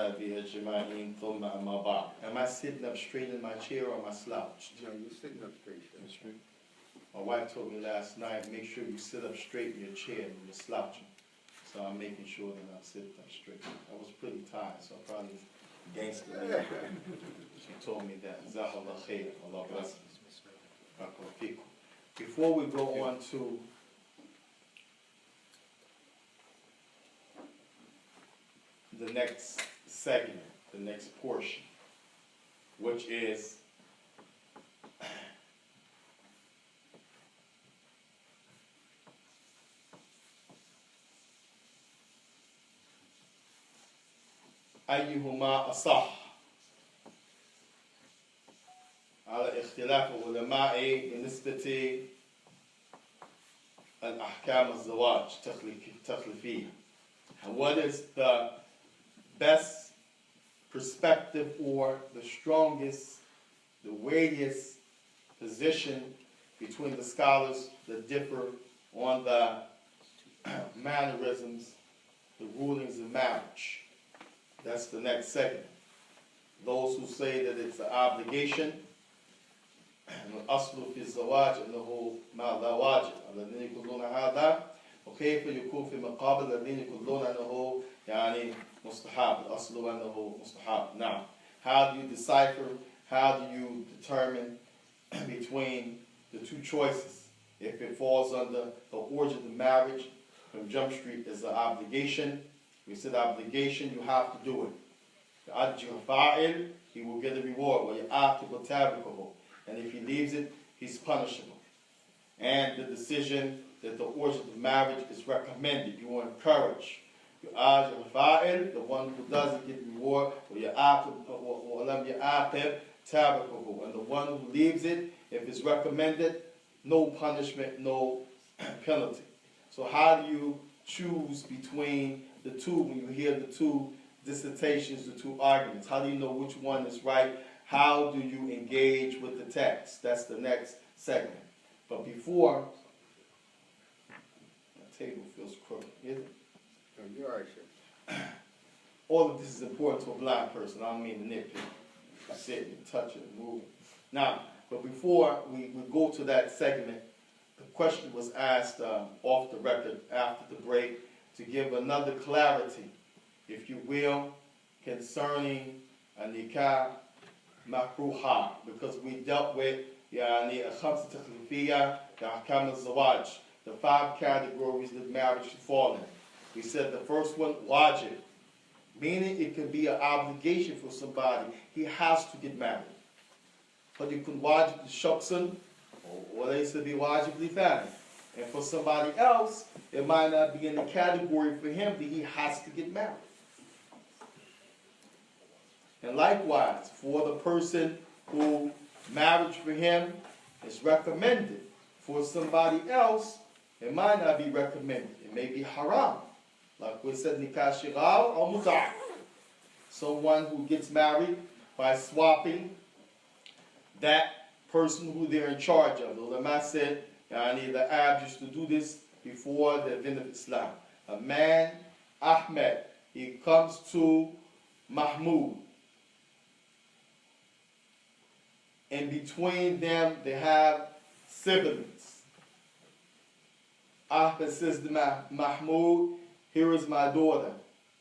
وأصحابه أجمعين ثم أما بعد. Am I sitting up straight in my chair or am I slouched? No, you're sitting up straight. Straight. My wife told me last night, make sure you sit up straight in your chair when you're slouching. So I'm making sure that I'm sitting up straight. I was pretty tired, so I probably gangster. She told me that. Jazakallah khair. Allah bless you. Before we go on to the next segment, the next portion, which is أيهما أصح على اختلاف العلماء بالنسبة الأحكام الزواج تخليفية. What is the best perspective or the strongest, the weightiest position between the scholars that differ on the mannerisms, the rulings of marriage? That's the next segment. Those who say that it's an obligation, الأصل في الزواج أنه ما لا واجب الذين يقولون هذا وكيف يكون في مقابل الذين يقولون أنه يعني مستحب الأصل أنه مستحب. Now, how do you decipher, how do you determine between the two choices? If it falls under the origin of marriage from Jump Street is an obligation, we said obligation, you have to do it. He will get a reward. And if he leaves it, he's punishable. And the decision that the origin of marriage is recommended. You want to encourage. The one who doesn't get reward, and the one who leaves it, if it's recommended, no punishment, no penalty. So how do you choose between the two when you hear the two dissertations, the two arguments? How do you know which one is right? How do you engage with the text? That's the next segment. But before, my table feels crooked, is it? No, you're all right, Shaikh. All of this is important to a blind person. I don't mean to nitpick. Sitting and touching and moving. Now, but before we go to that segment, the question was asked off the record after the break to give another clarity, if you will, concerning a nikah makruha, because we dealt with الخمسة تخليفية كأحكام الزواج, the 5 categories that marriage should fall in. We said the first one, wajib, meaning it could be an obligation for somebody. He has to get married. But you can wajib the shaksan, or they should be wajib lithani. And for somebody else, it might not be in the category for him that he has to get married. And likewise, for the person who marriage for him is recommended, for somebody else, it might not be recommended. It may be haram. Like we said, nikah shighar or mut'ah. Someone who gets married by swapping that person who they're in charge of. The ulama said, the Arabs used to do this before the advent of Islam. A man, Ahmed, he comes to Mahmud. In between them, they have siblings. Ahmed says to Mahmud, here is my daughter.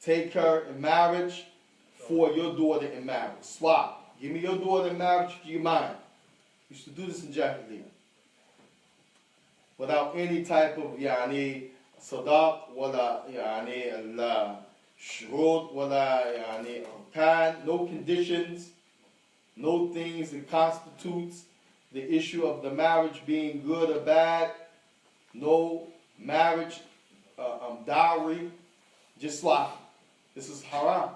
Take her in marriage for your daughter in marriage. Swap. Give me your daughter in marriage, give you mine. Used to do this in Jahiliyyah. Without any type of sadaq, wala shurut, wala arkan, no conditions, no things that constitutes the issue of the marriage being good or bad, no marriage dowry, just swap. This is haram.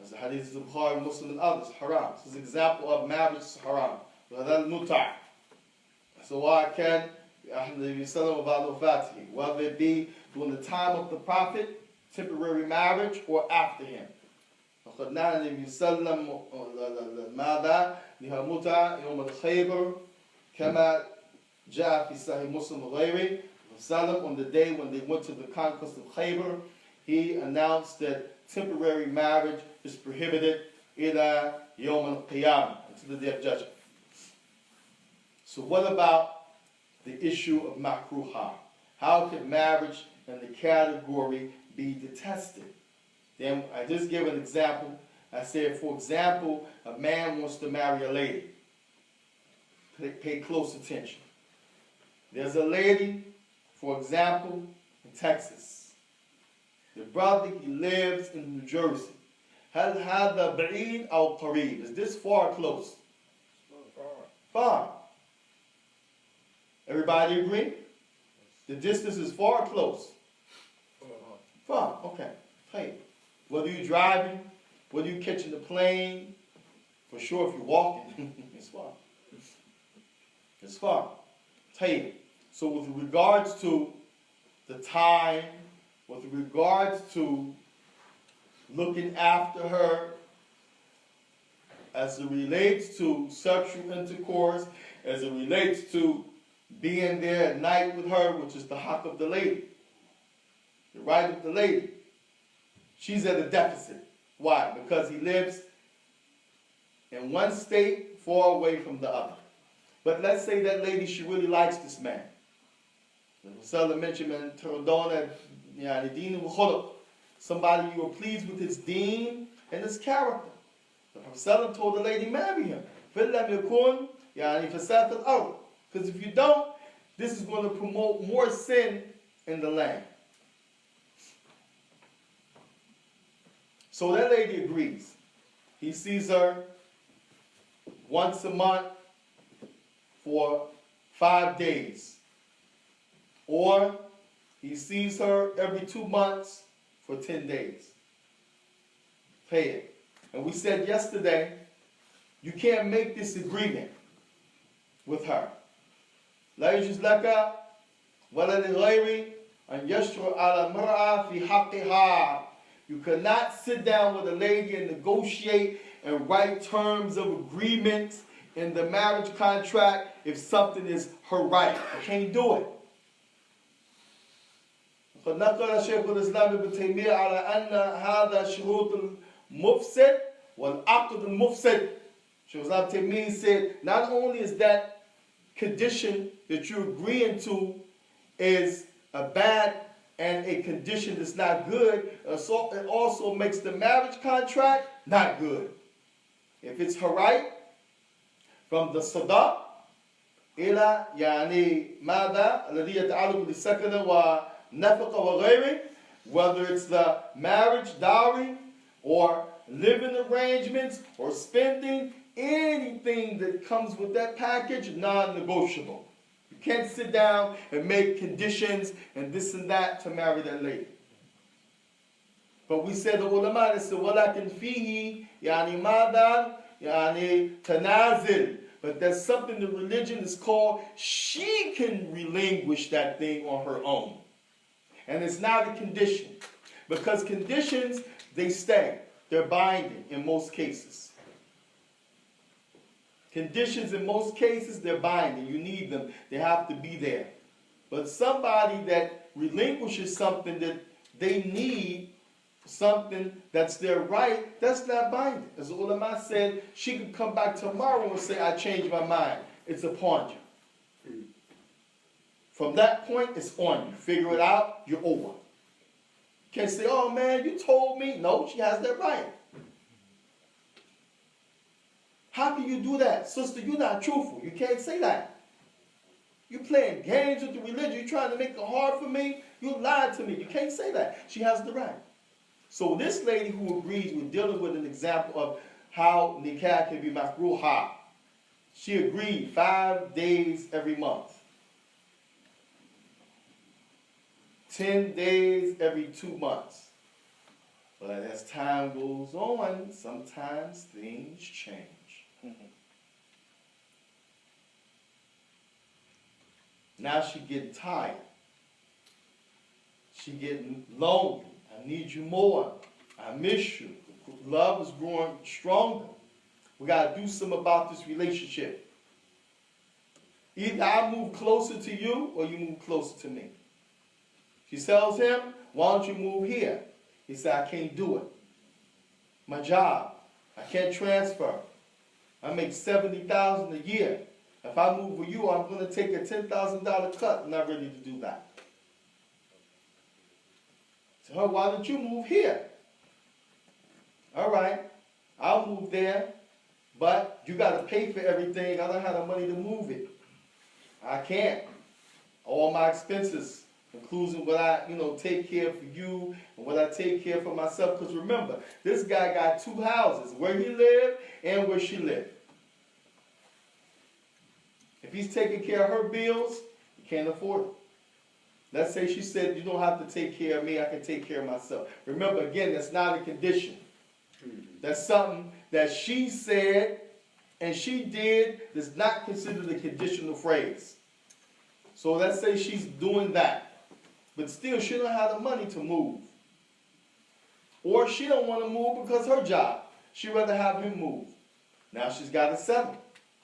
As the hadith of Bukhari, Muslim, and others, haram. This is an example of marriage is haram. So why can whether it be during the time of the Prophet, temporary marriage, or after him. فقد نهى النبي صلى الله عليه وسلم ماذا لها متعة يوم الخيبر كما جاء في صحيح مسلم وغيره. On the day when they went to the conquest of Khaybar, he announced that temporary marriage is prohibited ila yawm al-qiyamah, until the day of judgment. So what about the issue of makruha? How can marriage in the category be detested? Then I just gave an example. I said, for example, a man wants to marry a lady. Pay close attention. There's a lady, for example, in Texas. The brother, he lives in New Jersey. هل هذا بعيد أو قريب? Is this far or close? Far. Everybody agree? The distance is far or close? Far. Okay. Hey, whether you're driving, whether you're catching the plane, for sure if you're walking, it's far. It's far. Hey, so with regards to the time, with regards to looking after her, as it relates to sexual intercourse, as it relates to being there at night with her, which is the haq of the lady, the right of the lady, she's at a deficit. Why? Because he lives in one state far away from the other. But let's say that lady, she really likes this man. The mentioned somebody you are pleased with his deen and his character. The Prophet told the lady, marry him. Because if you don't, this is going to promote more sin in the land. So that lady agrees. He sees her once a month for 5 days. Or he sees her every 2 months for 10 days. Pay it. And we said yesterday, you can't make this agreement with her. لا يجوز لك ولا لغيري أن يشرع على المرأة في حقها. You cannot sit down with a lady and negotiate and write terms of agreement in the marriage contract if something is her right. You can't do it. فنقل شيخ الإسلام ابن تيمية على أن هذا شروط المفسد والعقد المفسد. Shaykh Islam Taymiyyah said, not only is that condition that you're agreeing to is a bad and a condition that's not good, so it also makes the marriage contract not good. If it's her right, from the sadaq إلى يعني ماذا الذي يتعلق بالسكن ونفقة وغيره, whether it's the marriage dowry or living arrangements or spending, anything that comes with that package, non-negotiable. You can't sit down and make conditions and this and that to marry that lady. But we said the ulama, they said, وَلَكِنْ فِيهِ يعني ماذا يعني تنازل. But there's something in religion is called, she can relinquish that thing on her own. And it's not a condition. Because conditions, they stay. They're binding in most cases. Conditions in most cases, they're binding. You need them. They have to be there. But somebody that relinquishes something that they need, something that's their right, that's not binding. As the ulama said, she could come back tomorrow and say, I changed my mind. It's upon you. From that point, it's on you. Figure it out, you're over. Can't say, oh man, you told me. No, she has that right. How can you do that? Sister, you're not truthful. You can't say that. You're playing games with the religion. You're trying to make it hard for me. You lied to me. You can't say that. She has the right. So this lady who agrees, we're dealing with an example of how nikah can be makruha. She agreed 5 days every month. 10 days every 2 months. But as time goes on, sometimes things change. Now she getting tired. She getting lonely. I need you more. I miss you. Love is growing stronger. We got to do something about this relationship. Either I move closer to you or you move closer to me. She tells him, why don't you move here? He said, I can't do it. My job, I can't transfer. I make $70,000 a year. If I move with you, I'm going to take a $10,000 cut. I'm not ready to do that. So her, why don't you move here? All right, I'll move there, but you got to pay for everything. I don't have the money to move it. I can't. All my expenses, including what I, take care for you and what I take care for myself. Because remember, this guy got 2 houses, where he lived and where she lived. If he's taking care of her bills, he can't afford it. Let's say she said, you don't have to take care of me, I can take care of myself. Remember, again, that's not a condition. That's something that she said and she did, that's not considered a conditional phrase. So let's say she's doing that, but still she don't have the money to move. Or she don't want to move because her job. She'd rather have him move. Now she's got to settle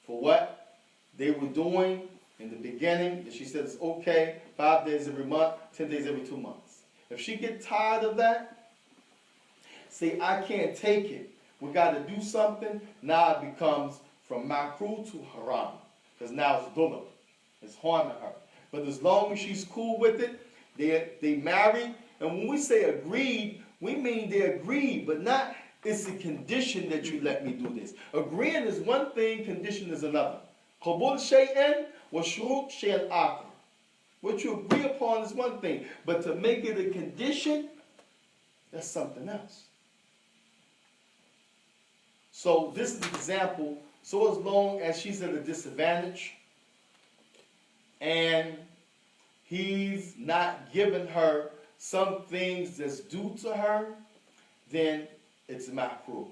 for what they were doing in the beginning. And she said it's okay, 5 days every month, 10 days every 2 months. If she gets tired of that, say, I can't take it, we got to do something, now it becomes from makruh to haram. Because now it's dulah. It's harming her. But as long as she's cool with it, they married. And when we say agreed, we mean they agreed, but not it's a condition that you let me do this. Agreeing is one thing, condition is another. Qabul shay'an wa shurut shay'an akhar. What you agree upon is one thing, but to make it a condition, that's something else. So this is an example. So as long as she's at a disadvantage and he's not giving her some things that's due to her, then it's makruh.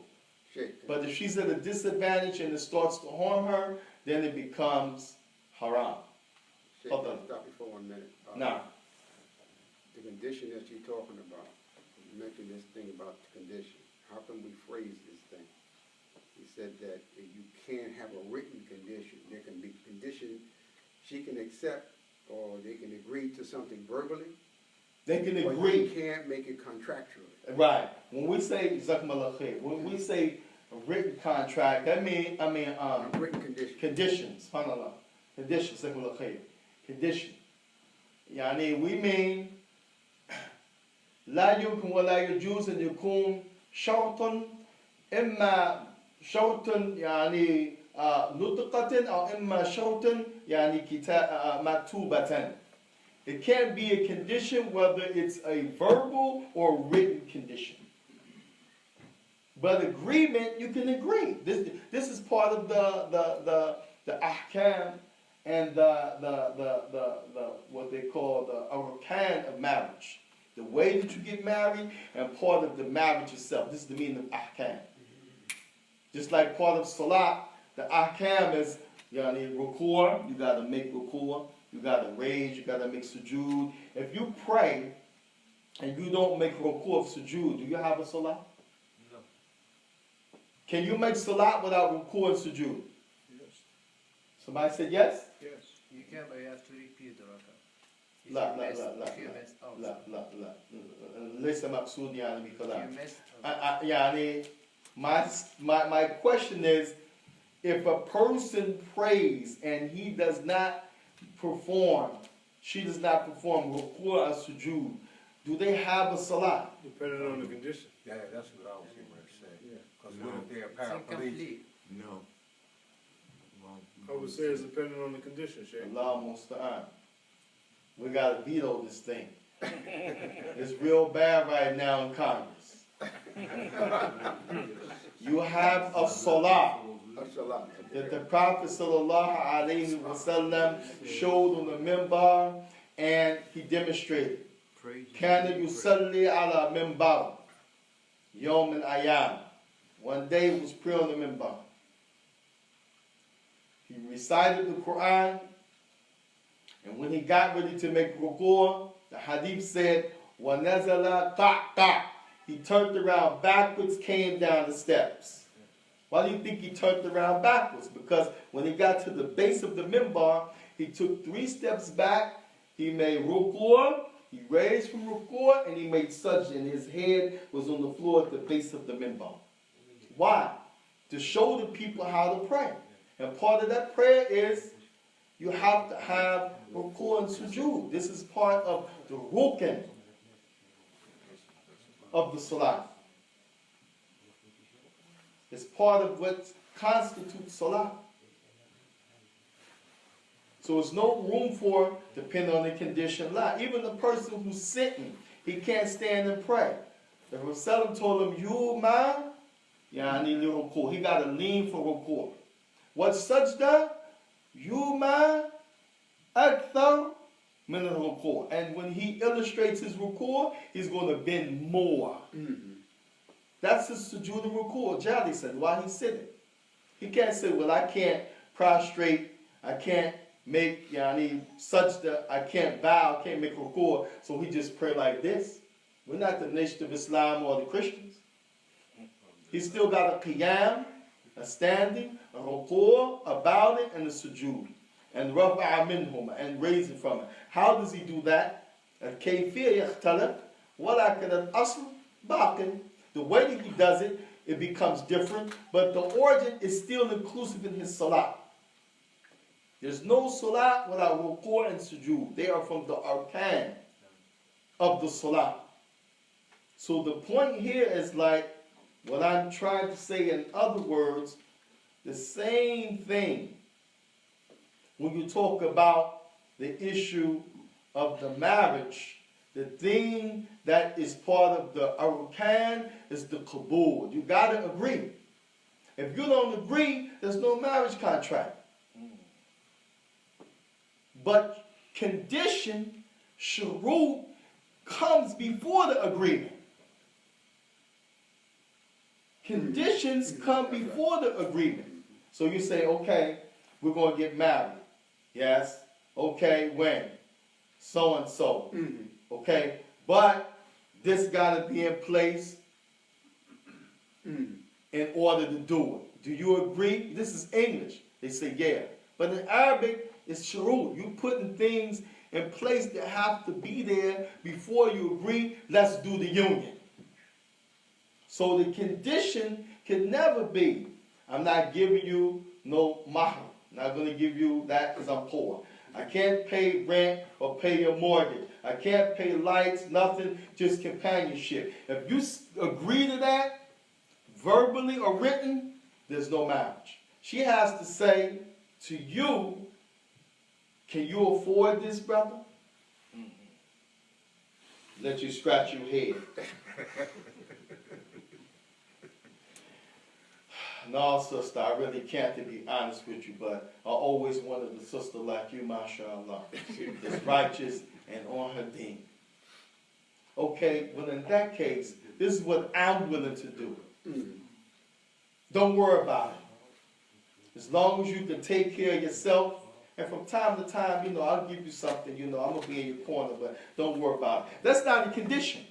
Shaikh. But if she's at a disadvantage and it starts to harm her, then it becomes haram. Shaikh, Hold on. I'll stop you for 1 minute. Now, The condition that you're talking about, you mentioned this thing about the condition. How can we phrase this thing? You said that you can't have a written condition. There can be condition she can accept or they can agree to something verbally. they can But agree. you can't make it contractually. Right. When we say when we say a written contract, that mean A written condition. conditions. Conditions. Condition. يعني we mean لا يمكن ولا يجوز أن يكون شرط إما شرط يعني نطقة أو إما شرط يعني مكتوبة. It can't be a condition whether it's a verbal or written condition. But agreement, you can agree. This is part of the ahkam and the what they call the arkan of marriage. The way that you get married and part of the marriage itself. This is the meaning of ahkam. Just like part of salat, the ahkam is ruku', you gotta make ruku'. You gotta raise, you gotta make sujood. If you pray and you don't make ruku' of sujood, do you have a salah? No. Can you make salat without ruku' and sujood? Yes. Somebody said yes? Yes. You can, but you have to repeat the rakah. لا لا لا لا If you missed out. لا لا لا ليس مقصود يعني If بكلام. you missed يعني my question is, if a person prays and he does not perform, she does not perform ruku' or sujood, do they have a salah? Depending on the condition. Yeah, that's what I was getting ready to say. Yeah. Because No. what if they're a it's paraplegic? incomplete. No. I would say it's depending on the condition, Shaikh. Allah musta'an. We gotta veto this thing. It's real bad right now in Congress. You have a salah That's a lot. that the Prophet sallallahu alaihi wasallam showed on the minbar and he demonstrated. Praise كان يصلي على منبر يوم الأيام. One day he was praying on the minbar. He recited the Quran, and when he got ready to make ruku', the hadith said, وَنَزَلَ قَعْقَعْ. He turned around backwards, came down the steps. Why do you think he turned around backwards? Because when he got to the base of the minbar, he took 3 steps back, he made ruku', He raised from ruku' and he made sajda, and his head was on the floor at the base of the minbar. Why? To show the people how to pray. And part of that prayer is you have to have ruku' and sujood. This is part of the rukn of the salah. It's part of what constitutes salah. So there's no room for, depending on the condition, lie. Even the person who's sitting, he can't stand and pray. The Rasul told him, you man, I need a ruku'. He got to lean for ruku'. What's sajda? You man, akthar min al-ruku'. And when he illustrates his ruku', he's going to bend more. That's his sujood and ruku'. Jali said, while he's sitting. He can't say, well, I can't prostrate, I can't make sajda, I can't bow, I can't make ruku', so he just pray like this. We're not the nation of Islam or the Christians. He's still got a qiyam, a standing, a ruku', a bowing, and a sujood. And rafa'a minhum, and raising from it. How does he do that? Al-kayfiyya yakhtalif, walakin al-asl baqin. The way that he does it, it becomes different, but the origin is still inclusive in his salah. There's no salah without ruku' and sujood. They are from the arkan of the salah. So the point here is like what I'm trying to say in other words, the same thing. When you talk about the issue of the marriage, the thing that is part of the arkan is the qabul. You got to agree. If you don't agree, there's no marriage contract. But condition, shurut, comes before the agreement. Conditions come before the agreement. So you say, okay, we're going to get married. Yes. Okay, when? So and so. Okay, but this got to be in place in order to do it. Do you agree? This is English. They say, yeah. But in Arabic, it's shurut. You putting things in place that have to be there before you agree, let's do the union. So the condition can never be, I'm not giving you no mahr. I'm not going to give you that because I'm poor. I can't pay rent or pay your mortgage. I can't pay lights, nothing, just companionship. If you agree to that, verbally or written, there's no marriage. She has to say to you, can you afford this, brother? Let you scratch your head. No, sister, I really can't, to be honest with you, but I always wanted a sister like you, mashallah, that's righteous and on her deen. Okay, well in that case, this is what I'm willing to do. Don't worry about it. As long as you can take care of yourself, and from time to time, I'll give you something, I'm going to be in your corner, but don't worry about it. That's not a condition.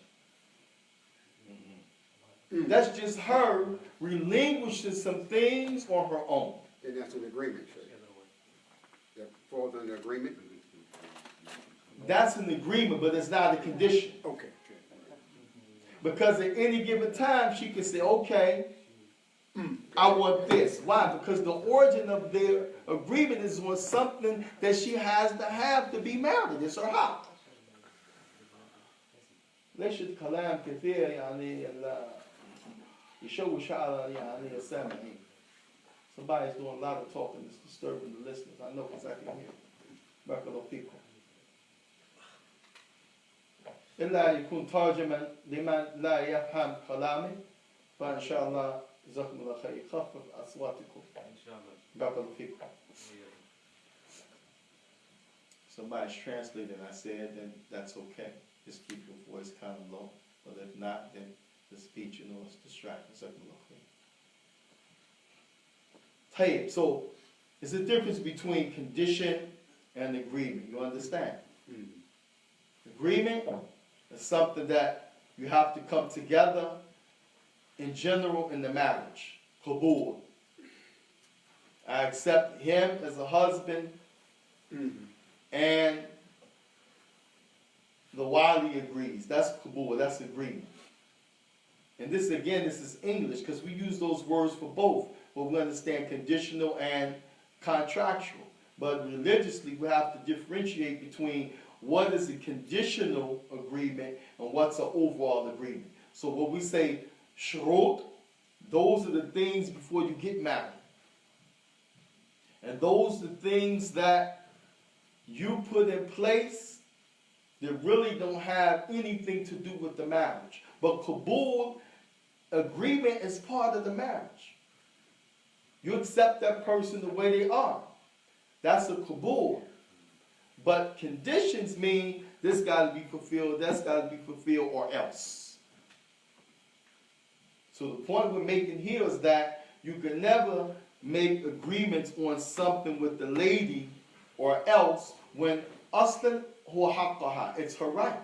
That's just her relinquishing some things on her own. And that's an agreement, sir. That falls under agreement? That's an agreement, but it's not a condition. Okay. Because at any given time, she can say, okay, I want this. Why? Because the origin of their agreement is on something that she has to be married. It's her house. ليش الكلام كثير يشوش على السامعين. Somebody's doing a lot of talking. It's disturbing the listeners. I know because I can hear. بارك people. إلا يكون ترجما لمن لا يفهم كلامي فإن شاء الله جزاكم الله خير يخفف أصواتكم. إن شاء الله. بارك فيكم. Somebody's translating. I said, then that's okay. Just keep your voice kind of low. But if not, then the speech, is distracting. So, there's a difference between condition and agreement. You understand? Agreement is something that you have to come together in general in the marriage. Qabul. I accept him as a husband and the wali agrees. That's kabul, that's agreement. And this again, this is English because we use those words for both, but we understand conditional and contractual. But religiously, we have to differentiate between what is a conditional agreement and what's an overall agreement. So when we say shurut, those are the things before you get married. And those are the things that you put in place that really don't have anything to do with the marriage. But kabul, agreement is part of the marriage. You accept that person the way they are. That's a kabul. But conditions mean this got to be fulfilled, that's got to be fulfilled, or else. So the point we're making here is that you can never make agreements on something with the lady or else when aslan huwa haqqaha, it's her right.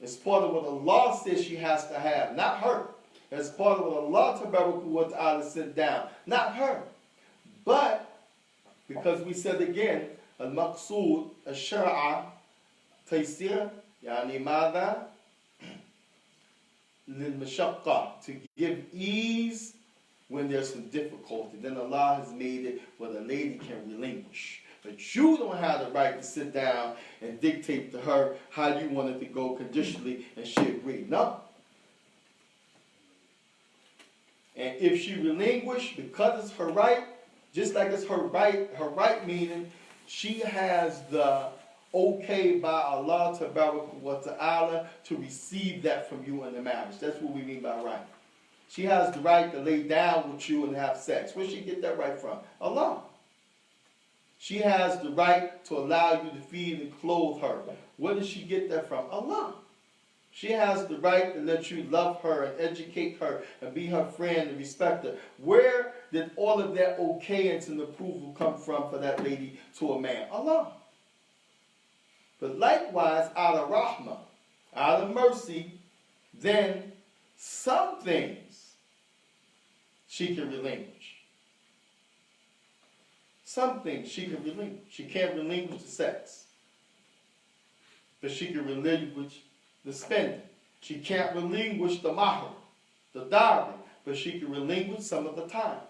It's part of what Allah says she has to have, not her. It's part of what Allah tabaraka wa ta'ala sent down, not her. But because we said again, al-maqsood, al-shar'a, taysir, yani mada, lil-mashaqqa, to give ease when there's some difficulty. Then Allah has made it where the lady can relinquish. But you don't have the right to sit down and dictate to her how you want it to go conditionally and she agree. No. And if she relinquished, because it's her right, just like it's her right meaning, she has the okay by Allah wa ta'ala to receive that from you in the marriage. That's what we mean by right. She has the right to lay down with you and have sex. Where she get that right from? Allah. She has the right to allow you to feed and clothe her. Where does she get that from? Allah. She has the right to let you love her and educate her and be her friend and respect her. Where did all of that okayance and approval come from for that lady to a man? Allah. But likewise, out of rahmah, out of mercy, then some things she can relinquish. Some things she can relinquish. She can't relinquish the sex. But she can relinquish the spending. She can't relinquish the mahr, the dowry, but she can relinquish some of the time.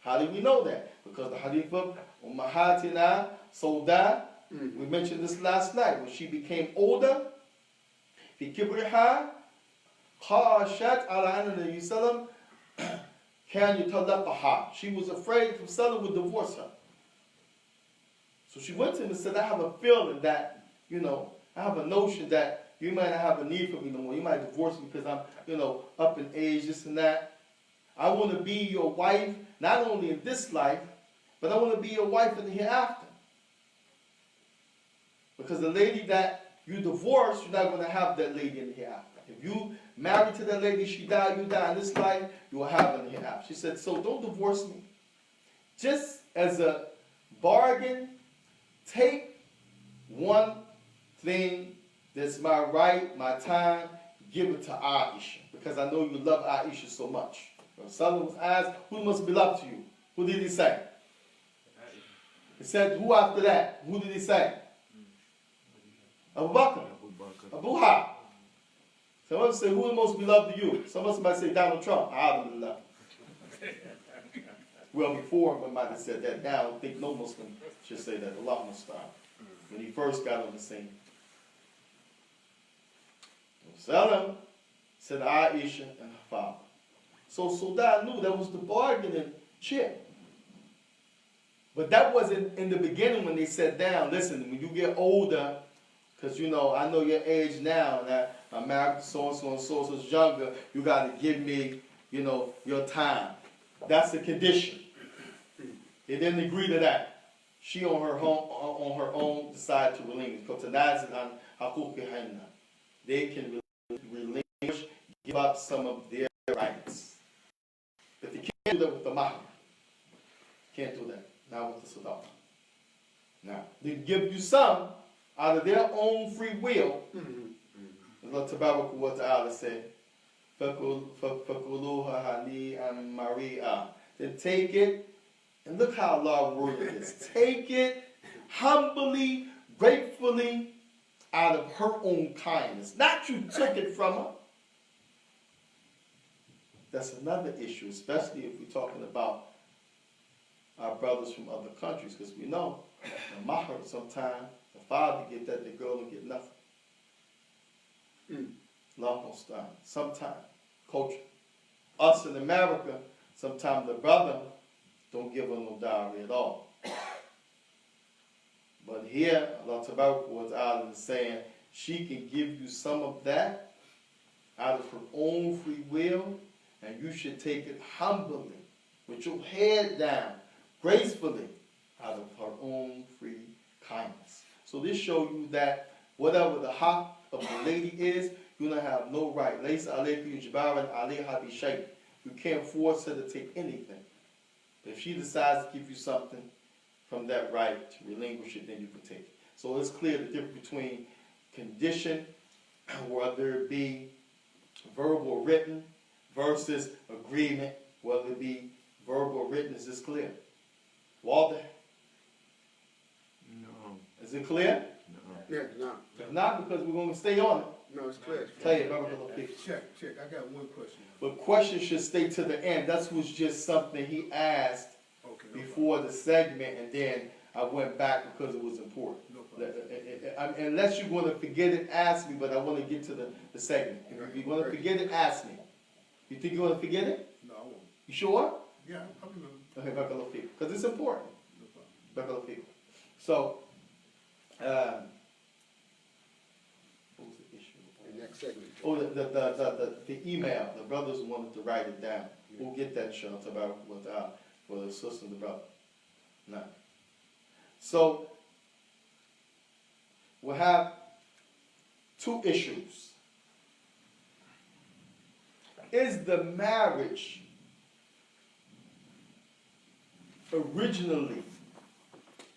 How do we know that? Because the hadith of Ummahatina Sauda, we mentioned this last night, when she became older, fi kibriha, khashat ala anna Nabi sallam, can yutallaqaha. She was afraid from Sallam would divorce her. So she went to him and said, I have a feeling that, I have a notion that you might not have a need for me no more. You might divorce me because I'm, up in age, this and that. I want to be your wife, not only in this life, but I want to be your wife in the hereafter. Because the lady that you divorce, you're not going to have that lady in the hereafter. If you marry to that lady, she died, you die in this life, you will have her in the hereafter. She said, so don't divorce me. Just as a bargain, take one thing that's my right, my time, give it to Aisha. Because I know you love Aisha so much. When someone was asked, who must be loved to you? Who did he say? He said, who after that? Who did he say? Abu Bakr. Abu Ha. Someone say, who is most beloved to you? Someone might say Donald Trump. Alhamdulillah. Well, before one might have said that. Now I don't think no Muslim should say that. Allah must stop. When he first got on the scene. Salam said Aisha and her father. So Sauda knew that was the bargaining chip. But that wasn't in the beginning when they sat down. Listen, when you get older, because I know your age now, and I'm married to so-and-so and so-and-so's younger, you got to give me, your time. That's a condition. They didn't agree to that. She on her own decided to relinquish. They can relinquish, give up some of their rights. But they can't do that with the mahr. Can't do that. Not with the sadaqah. Now, they give you some out of their own free will. Allah Tabaraka wa Ta'ala said, فَكُلُوهَا هَنِيئًا مَرِيئًا. Then take it, and look how Allah worded this. Take it humbly, gratefully, out of her own kindness. Not you took it from her. That's another issue, especially if we're talking about our brothers from other countries, because we know the mahar sometimes the father get that, the girl will get nothing. Almost time. Sometimes culture. Us in America, sometimes the brother don't give her no dowry at all. But here, Allah Tabaraka wa Ta'ala is saying she can give you some of that out of her own free will, and you should take it humbly, with your head down, gracefully, out of her own free kindness. So this shows you that whatever the haq of the lady is, you don't have no right. Laysa alayka yujbaran alayha bi shay. You can't force her to take anything. But if she decides to give you something from that right to relinquish it, then you can take it. So it's clear the difference between condition, whether it be verbal or written, versus agreement, whether it be verbal or written. Is this clear? Walter? No. Is it clear? No. Yeah, no, If not, because we're going to stay on it. no, it's clear. Tell you, Brother Lafiq. Check, I got one question. But questions should stay to the end. That was just something he asked Okay, no before the segment, and then I went back because it was important. problem. Unless you're going to forget it, ask me, but I want to get to the segment. If you're going to forget it, ask me. You think you're going to forget it? No, I won't. You sure? Yeah, I remember. Okay, Brother Lafiq. Because it's important. No problem. Brother Lafiq. So, what was the issue? The next segment. Oh, the email. The brothers wanted to write it down. We'll get that show about for the sister and the brother. No. So we'll have two issues. Is the marriage originally,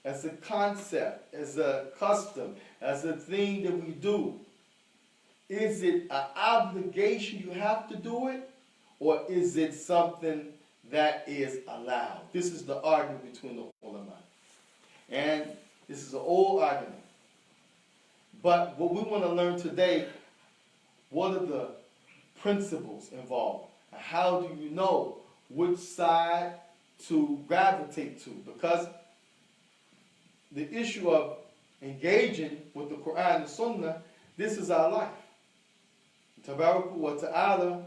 as a concept, as a custom, as a thing that we do, is it an obligation you have to do it, or is it something that is allowed? This is the argument between the ulama. And this is an old argument. But what we want to learn today, what are the principles involved? And how do you know which side to gravitate to? Because the issue of engaging with the Quran and Sunnah, this is our life. Tabaraka wa Ta'ala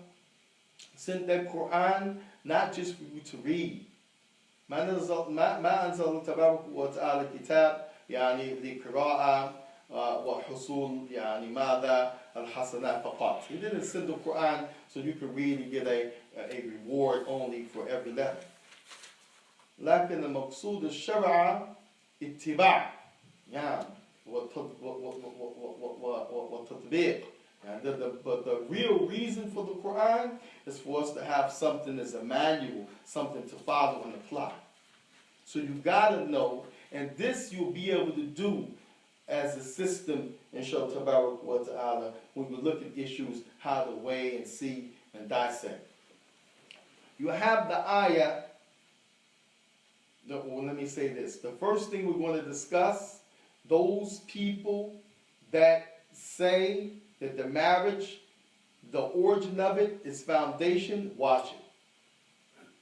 sent that Quran not just for you to read. ما أنزل تبارك وتعالى كتاب يعني لقراءة وحصول يعني ماذا الحسنات فقط. He didn't send the Quran so you could read and get a reward only for every letter. لكن المقصود الشرع اتباع يعني والتطبيق. But the real reason for the Quran is for us to have something as a manual, something to follow and apply. So you gotta know, and this you'll be able to do as a system, inshallah tabarak wa ta'ala, when we look at issues, how to weigh and see and dissect. You have the ayah, well, let me say this. The first thing we're going to discuss, those people that say that the marriage, the origin of it is foundation, watch it.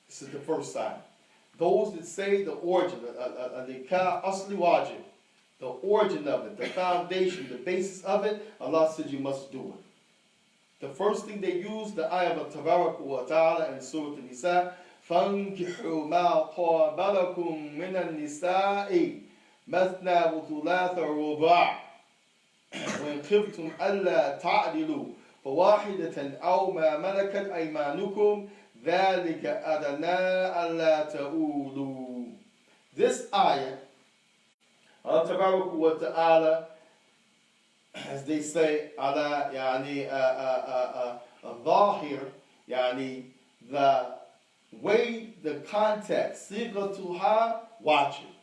This is the first side. Those that say the origin, nikah asli wajib, the origin of it, the foundation, the basis of it, Allah said you must do it. The first thing they use, the ayah of Tabaraka wa Ta'ala in Surah An-Nisa, فَانْكِحُوا مَا طَابَ لَكُم مِّنَ النِّسَاءِ مَثْنَى وَثُلَاثَ وَرُبَاعَ وإن خفتم ألا تعدلوا فواحدة أو ما ملكت أيمانكم ذلك أدنى ألا تؤولوا. This ayah, Allah Tabaraka wa Ta'ala, as they say, على يعني الظاهر, يعني the way, the context, صيغتها, watch it.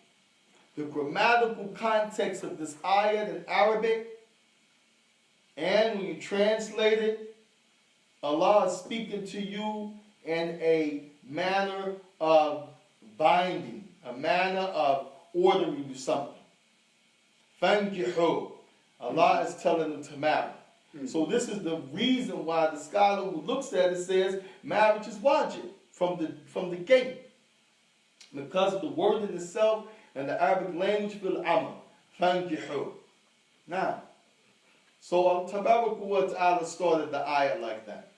The grammatical context of this ayah in Arabic, and when you translate it, Allah is speaking to you in a manner of binding, a manner of ordering you something. فَانْكِحُوا, Allah is telling them to marry. So this is the reason why the scholar who looks at it says marriage is wajib from the gate. Because of the word in itself and the Arabic language, bil amal, fankihu. Now, so Allah Tabaraka wa Ta'ala started the ayah like that.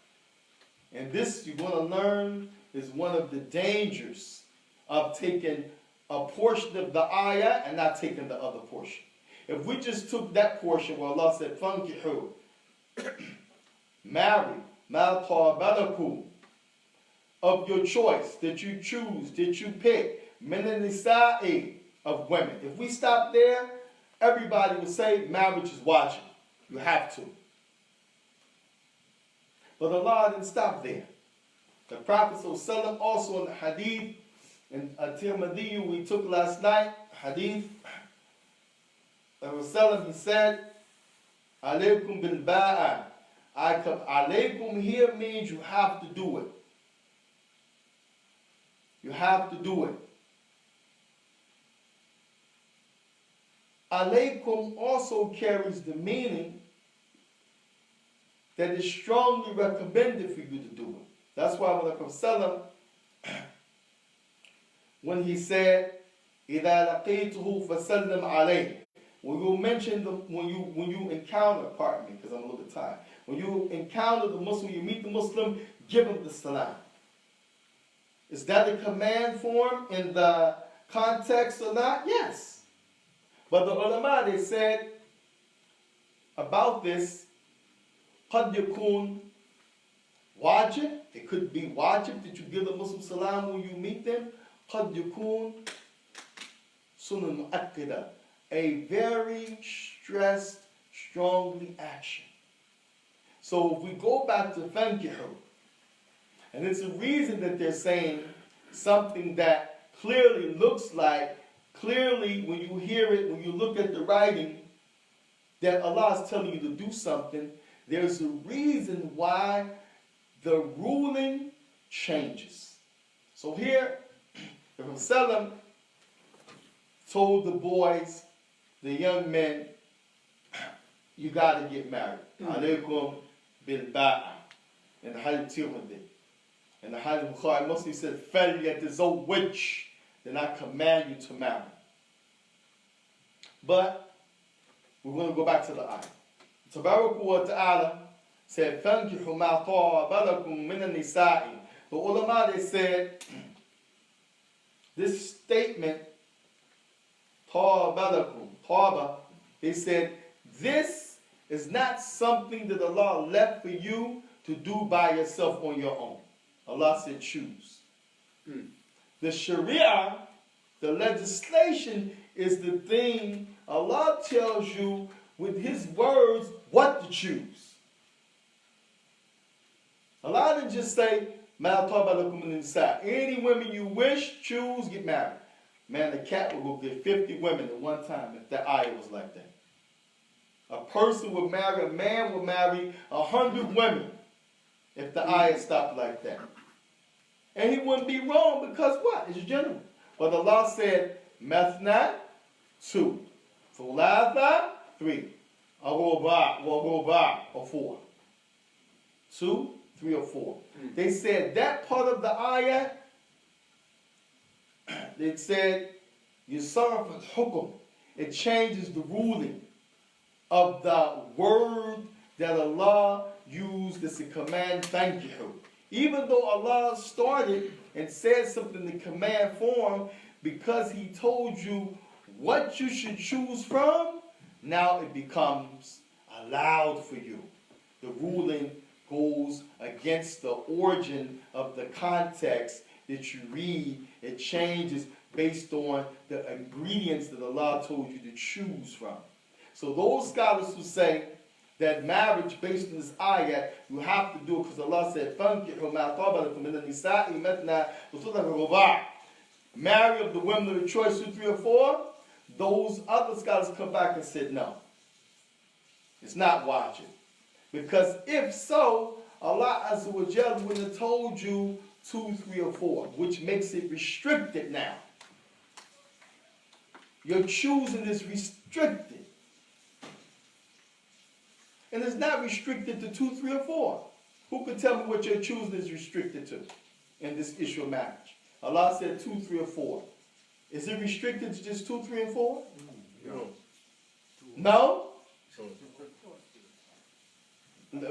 And this, you're going to learn, is one of the dangers of taking a portion of the ayah and not taking the other portion. If we just took that portion where Allah said, fankihu, marry, ma ta'balakum, of your choice, that you choose, that you pick, min nisa'i, of women. If we stop there, everybody would say marriage is wajib. You have to. But Allah didn't stop there. The Prophet ﷺ also in the hadith, in At-Tirmidhi we took last night, hadith, he said, alaykum bil ba'a. Alaykum here means you have to do it. You have to do it. Alaykum also carries the meaning that is strongly recommended for you to do it. That's why when the Prophet when he said, إِذَا لَقِيتُهُ فَسَلِّمْ عَلَيْهِ, when you encounter, pardon me because I'm a little bit tired, when you encounter the Muslim, you meet the Muslim, give him the salam. Is that a command form in the context or not? Yes. But the ulama, they said about this, قَدْ يَكُونْ wajib, it could be wajib that you give the Muslim salam when you meet them. قَدْ يَكُونْ sunnah mu'akkida, a very stressed, strongly action. So if we go back to fankihu, and it's a reason that they're saying something that clearly looks like, clearly when you hear it, when you look at the writing, that Allah is telling you to do something, there's a reason why the ruling changes. So here, the Prophet told the boys, the young men, you got to get married. Alaykum bil ba'a. In the Hadith Tirmidhi. In the Hadith Bukhari, Muslim said, فَلْيَتَزَوَّجْ, then I command you to marry. But we're going to go back to the ayah. Tabaraka wa ta'ala said, فَانْكِحُ مَا طَابَ لَكُم مِّنَ النِّسَاءِ. The ulama, they said, this statement, طَابَ لَكُم, طَابَ, they said, this is not something that Allah left for you to do by yourself on your own. Allah said choose. The Sharia, the legislation, is the thing Allah tells you with His words what to choose. Allah didn't just say, any women you wish, choose, get married. Man, the cat would go get 50 women at one time if that ayah was like that. A person would marry, a man would marry 100 women if the ayah stopped like that. And he wouldn't be wrong because what? It's general. But Allah said, Mathna, 2. Thulatha, 3. Aruba, or 4. 2, 3, or 4. They said that part of the ayah, they said, Yusaraf al-Hukum. It changes the ruling of the word that Allah used as a command, thank you. Even though Allah started and said something in command form, because He told you what you should choose from, now it becomes allowed for you. The ruling goes against the origin of the context that you read. It changes based on the ingredients that Allah told you to choose from. So those scholars who say that marriage based on this ayat, you have to do it because Allah said, فَانْكِحُوا مَا طَابَ لَكُم مِّنَ النِّسَاءِ مَثْنَىٰ وَثُلَثَ وَرُبَاعَ. Marry of the women of the choice 2, 3, or 4. Those other scholars come back and said, no, it's not wajib. Because if so, Allah Azza wa Jalla would have told you 2, 3, or 4, which makes it restricted now. Your choosing is restricted. And it's not restricted to 2, 3, or 4. Who can tell me what your choosing is restricted to in this issue of marriage? Allah said 2, 3, or 4. Is it restricted to just 2, 3, and 4? No. No? So,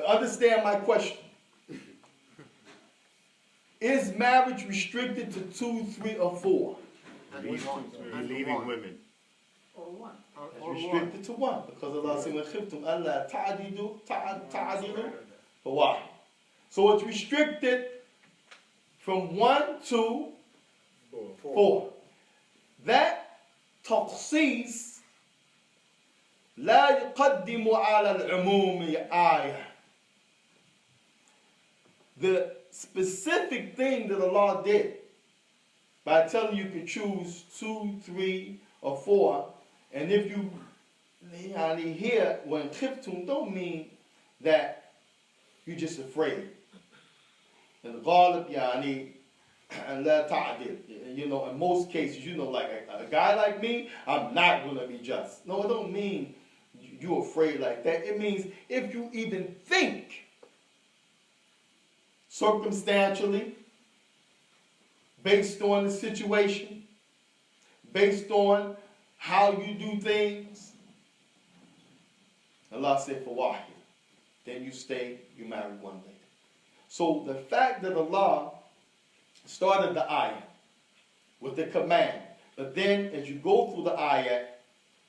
Understand my question. Is marriage restricted to 2, 3, or 4? Leaving women. It's restricted to 1. Because Allah said, وَإِن خِفْتُمْ أَلَّا تَعْدِلُوا فَوَاحِدٌ. So it's restricted from 1 to 4. That تخصيص لا يقدم على العموم آية. The specific thing that Allah did by telling you can choose 2, 3, or 4, and if you here when khiftum don't mean that you're just afraid. And the ghalib yani and la ta'dil. You know, in most cases, you know, like a guy like me, I'm not gonna be just. No, it don't mean you're afraid like that. It means if you even think circumstantially, based on the situation, based on how you do things, Allah said for wahid. Then you stay, you marry one lady. So the fact that Allah started the ayah with the command, but then as you go through the ayah,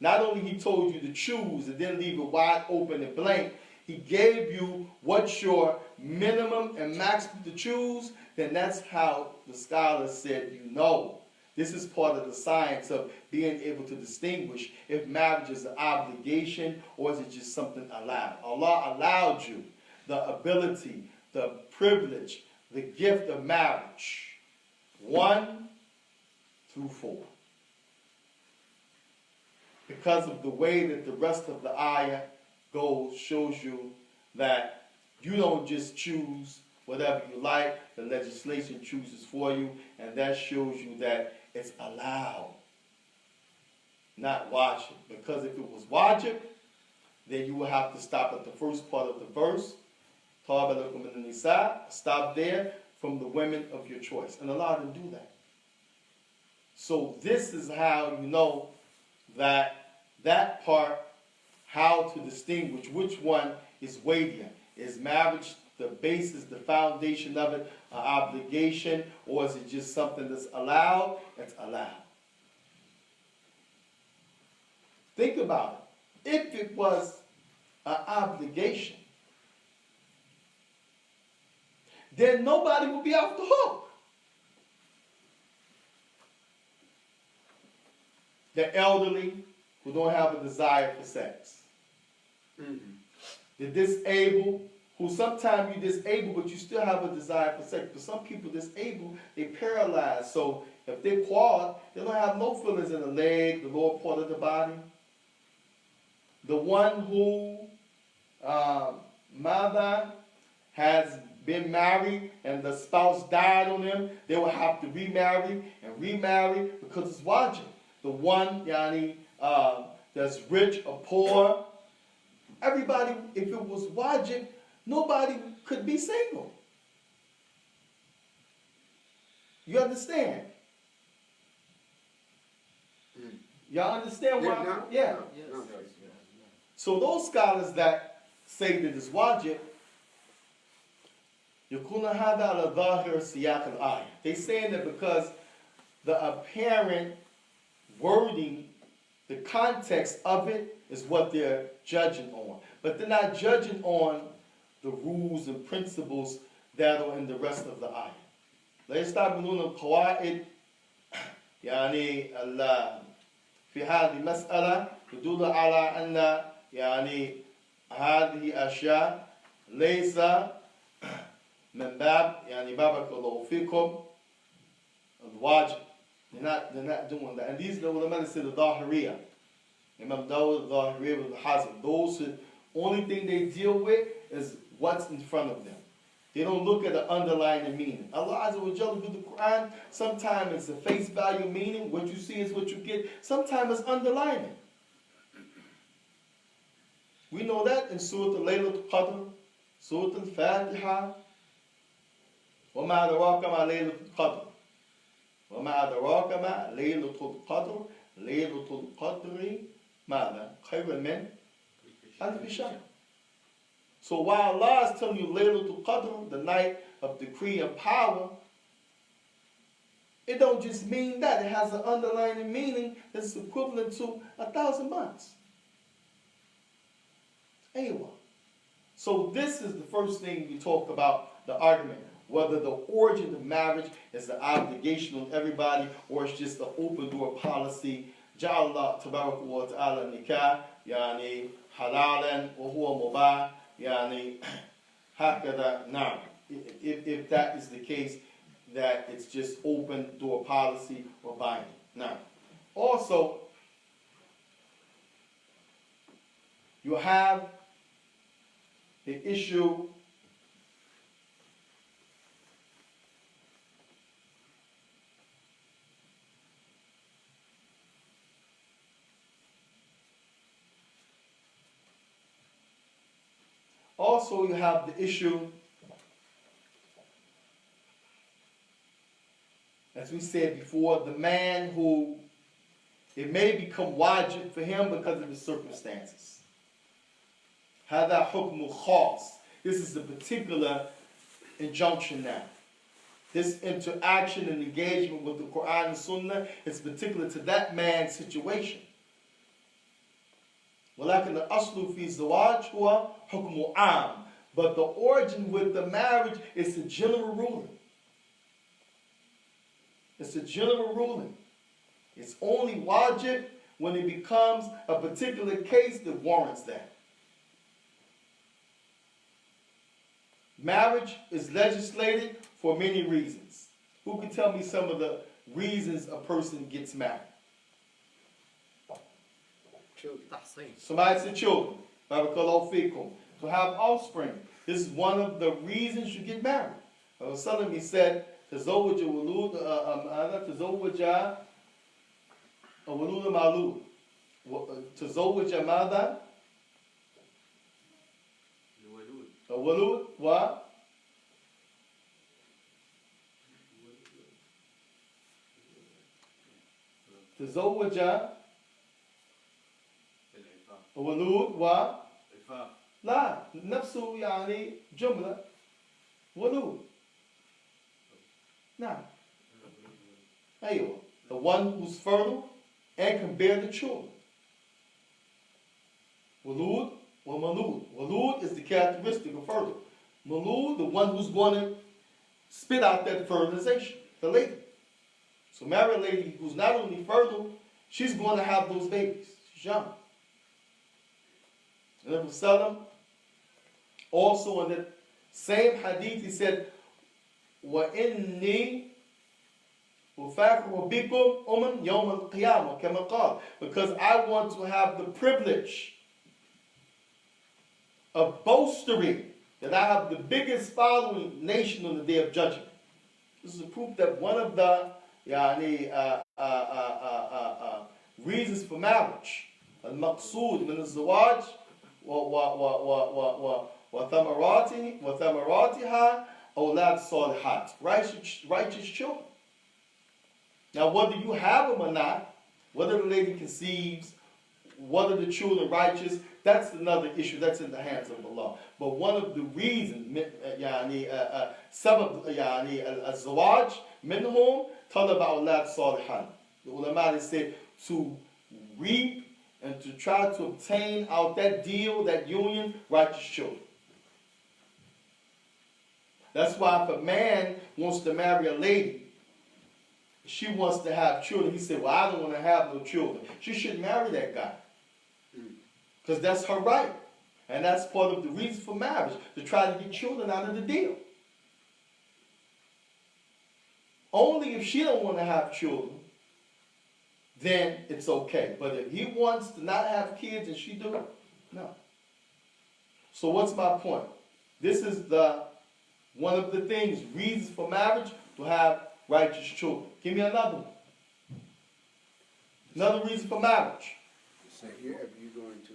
not only he told you to choose and then leave it wide open and blank, he gave you what's your minimum and maximum to choose, then that's how the scholars said, you know. This is part of the science of being able to distinguish if marriage is an obligation or is it just something allowed. Allah allowed you the ability, the privilege, the gift of marriage. 1 through 4. Because of the way that the rest of the ayah goes, shows you that you don't just choose whatever you like, the legislation chooses for you, and that shows you that it's allowed, not wajib. Because if it was wajib, then you would have to stop at the first part of the verse, stop there from the women of your choice. And Allah didn't do that. So this is how you know that part, how to distinguish which one is weightier. Is marriage the basis, the foundation of it, an obligation, or is it just something that's allowed? It's allowed. Think about it. If it was an obligation, then nobody would be off the hook. The elderly who don't have a desire for sex. The disabled, who sometimes you're disabled but you still have a desire for sex. But some people disabled, they paralyzed. So if they quad, they don't have no feelings in the leg, the lower part of the body. The one who, mother has been married and the spouse died on them, they will have to remarry because it's wajib. The one, that's rich or poor, everybody, if it was wajib, nobody could be single. You understand? Y'all understand why? Yeah. So those scholars that say that it's wajib, they saying that because the apparent wording, the context of it is what they're judging on. But they're not judging on the rules and principles that are in the rest of the ayah. لا يستعملون القواعد يعني في هذه المسألة تدل على أن يعني هذه أشياء ليس من باب يعني بارك الله فيكم الواجب. They're not doing that. And these are the ulama that say the Dhahiriyah. Imam Dawud, the Dhahiriyah with the Hazm. Those who, only thing they deal with is what's in front of them. They don't look at the underlying meaning. Allah Azza wa Jalla with the Quran, sometimes it's a face value meaning. What you see is what you get. Sometimes it's underlining. We know that in Surah Laylatul Qadr, Surah Al-Fatiha. وَمَا أَدْرَاكَ مَا لَيْلَةُ الْقَدْرِ وَمَا أَدْرَاكَ مَا لَيْلَةُ الْقَدْرِ لَيْلَةُ الْقَدْرِ مَاذَا خَيْرٌ مِنْ أَلْفِ شَهْرٍ. So while Allah is telling you Laylatul Qadr, the night of decree and power, it don't just mean that. It has an underlying meaning that's equivalent to 1,000 months. Anyway, so this is the first thing we talk about, the argument. Whether the origin of marriage is an obligation on everybody or it's just an open door policy. جعل الله تبارك وتعالى النكاح يعني حلالا وهو مباح يعني هكذا نعم. If that is the case, that it's just open door policy or binding. Now, also, you have the issue as we said before, the man who it may become wajib for him because of the circumstances. هذا حكم خاص. This is a particular injunction now. This interaction and engagement with the Quran and Sunnah is particular to that man's situation. ولكن الأصل في الزواج هو حكم عام. But the origin with the marriage is a general ruling. It's a general ruling. It's only wajib when it becomes a particular case that warrants that. Marriage is legislated for many reasons. Who can tell me some of the reasons a person gets married? Children. Somebody said children. Barakallahu fikum. To have offspring. This is one of the reasons you get married. Salami said, تزوج ولود تزوج ولود مولود تزوج ماذا؟ ولود و تزوج ولود و لا نفسه يعني جملة ولود. Now, the one who's fertile and can bear the children. Walud or malud. Walud is the characteristic of fertile. Malud, the one who's going to spit out that fertilization, the lady. So marry a lady who's not only fertile, she's going to have those babies. She's young. And Ibn Salam, also in that same hadith, he said, وَإِنِّي أُفَاخِرُ بِكُمْ أُمَمْ يَوْمَ الْقِيَامَةِ كَمَا قَالَ. Because I want to have the privilege of boasting that I have the biggest following nation on the Day of Judgment. This is a proof that one of the reasons for marriage, al-maqsood min al-zawaj وَثَمَرَاتِهَا أَوْلَادٌ صَالِحَاتٌ, righteous children. Now, whether you have them or not, whether the lady conceives, whether the children righteous, that's another issue. That's in the hands of Allah. But one of the reasons, سبب الزواج منهم طلب أولاد صالحان. The ulama said to reap and to try to obtain out that deal, that union, righteous children. That's why if a man wants to marry a lady, she wants to have children, he said, well, I don't want to have no children. She should marry that guy. Because that's her right. And that's part of the reason for marriage, to try to get children out of the deal. Only if she don't want to have children, then it's okay. But if he wants to not have kids and she do, no. So what's my point? This is one of the things, reasons for marriage, to have righteous children. Give me another one. Another reason for marriage. So here, if you're going to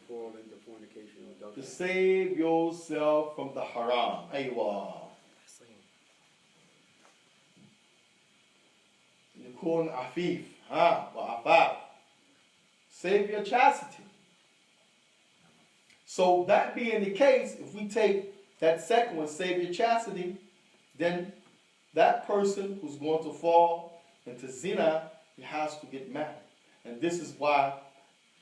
fall into fornication or To adultery. save yourself from the haram. Aywa. Yukun afif. Wa afaf. Save your chastity. So that being the case, if we take that second one, save your chastity, then that person who's going to fall into zina, he has to get married. And this is why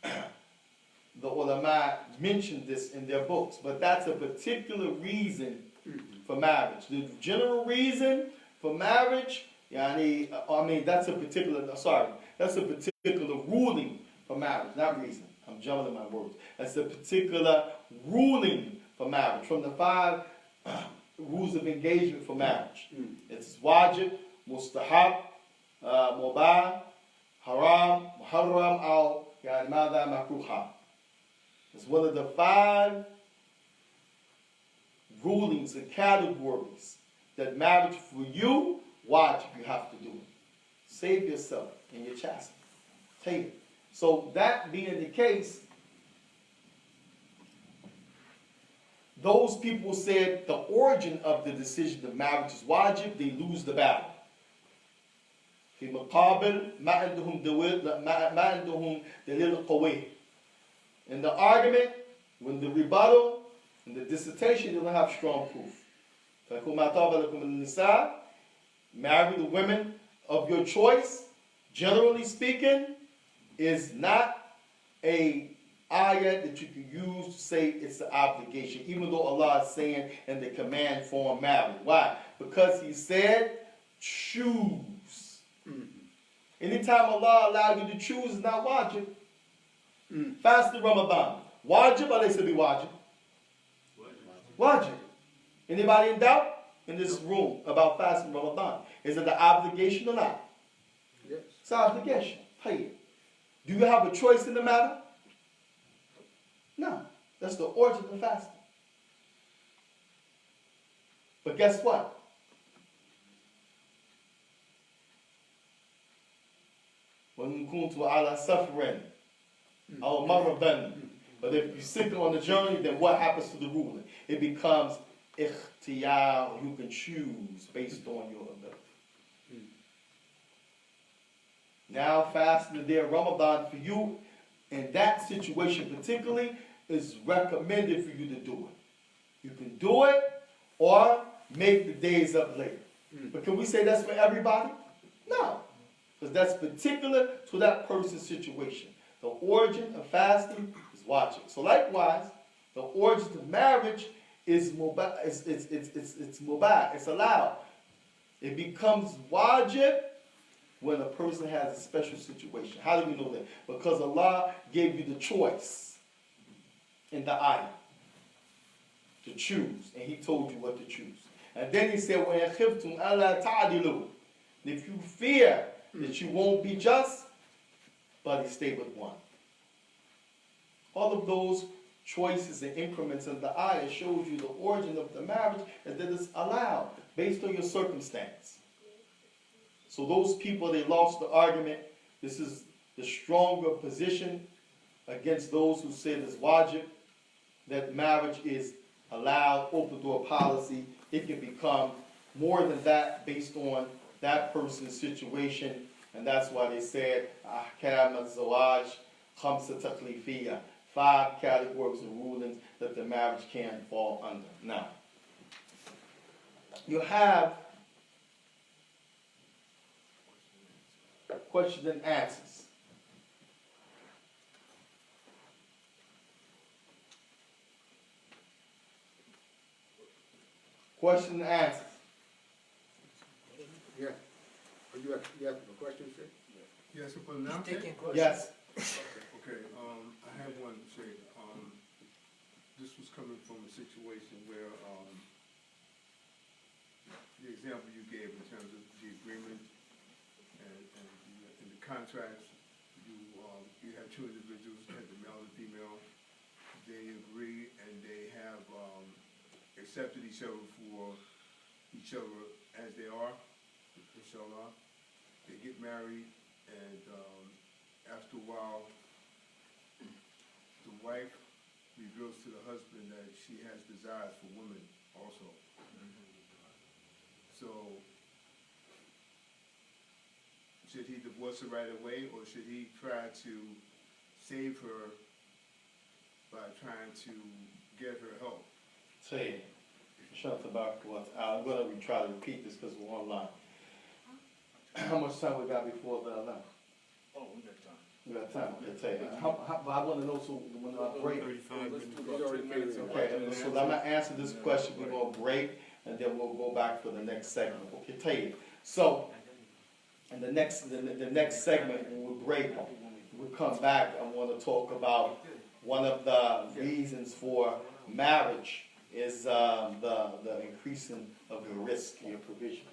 the ulama mentioned this in their books. But that's a particular reason for marriage. The general reason for marriage, that's a particular ruling for marriage, not reason. I'm jumbling my words. That's a particular ruling for marriage. From the 5 rules of engagement for marriage. It's wajib, mustahab, mubah, haram, muharram, al mada makruha. It's one of the 5 rulings and categories that marriage for you, wajib, you have to do it. Save yourself and your chastity. Take it. So that being the case, those people said the origin of the decision of marriage is wajib, they lose the battle. في مقابل ما عندهم دليل قوي. In the argument, when the rebuttal, in the dissertation, they don't have strong proof. فَكُمَا طَابَ لَكُمُ النِّسَاء, marry the women of your choice, generally speaking, is not a ayah that you can use to say it's an obligation, even though Allah is saying in the command form marry. Why? Because He said choose. Anytime Allah allows you to choose, it's not wajib. Fast the Ramadan. Wajib or they should be wajib? Wajib. Anybody in doubt in this room about fasting Ramadan? Is it an obligation or not? Yes. It's an obligation. Pay it. Do you have a choice in the matter? No. That's the origin of fasting. But guess what? When kuntu ala suffering, our mother done. But if you're sick on the journey, then what happens to the ruling? It becomes ikhtiyar. You can choose based on your ability. Now fasting the day of Ramadan for you, in that situation particularly, is recommended for you to do it. You can do it or make the days up later. But can we say that's for everybody? No. Because that's particular to that person's situation. The origin of fasting is watching. So likewise, the origin of marriage is mubah. It's mubah. It's allowed. It becomes wajib when a person has a special situation. How do we know that? Because Allah gave you the choice in the ayah to choose. And He told you what to choose. And then He said, وَإِنْ خِفْتُمْ أَلَّا تَعْدِلُوا. If you fear that you won't be just, but stay with one. All of those choices and increments in the ayah shows you the origin of the marriage and that it's allowed based on your circumstance. So those people, they lost the argument. This is the stronger position against those who say it's wajib, that marriage is allowed, open door policy. It can become more than that based on that person's situation. And that's why they said, ahkam al-zawaj khamsa taklifiyya, 5 categories of rulings that the marriage can fall under. Now, you have questions and answers. Question and answers. Yeah. You have a question, sir? Yes, for now. Yes. Okay, I have one to say. This was coming from a situation where, the example you gave in terms of the agreement and the contracts, you have 2 individuals, the male and the female, they agree and they have, accepted each other for each other as they are, inshallah. They get married and, after a while, the wife reveals to the husband that she has desires for women also. So, should he divorce her right away, or should he try to save her by trying to get her help? Say, shut the back to us. I'm gonna try to repeat this because we're online. How much time we got before the lunch? Oh, we got time. We got time. Okay, tell you. But I want to know, so when I break. 35 minutes. He's already finished. Okay, and so I'm gonna answer this question. We're gonna break, and then we'll go back for the next segment. Okay, tell you. So, in the next segment, when we break, we come back. I want to talk about one of the reasons for marriage is the increasing of your risk, your provision.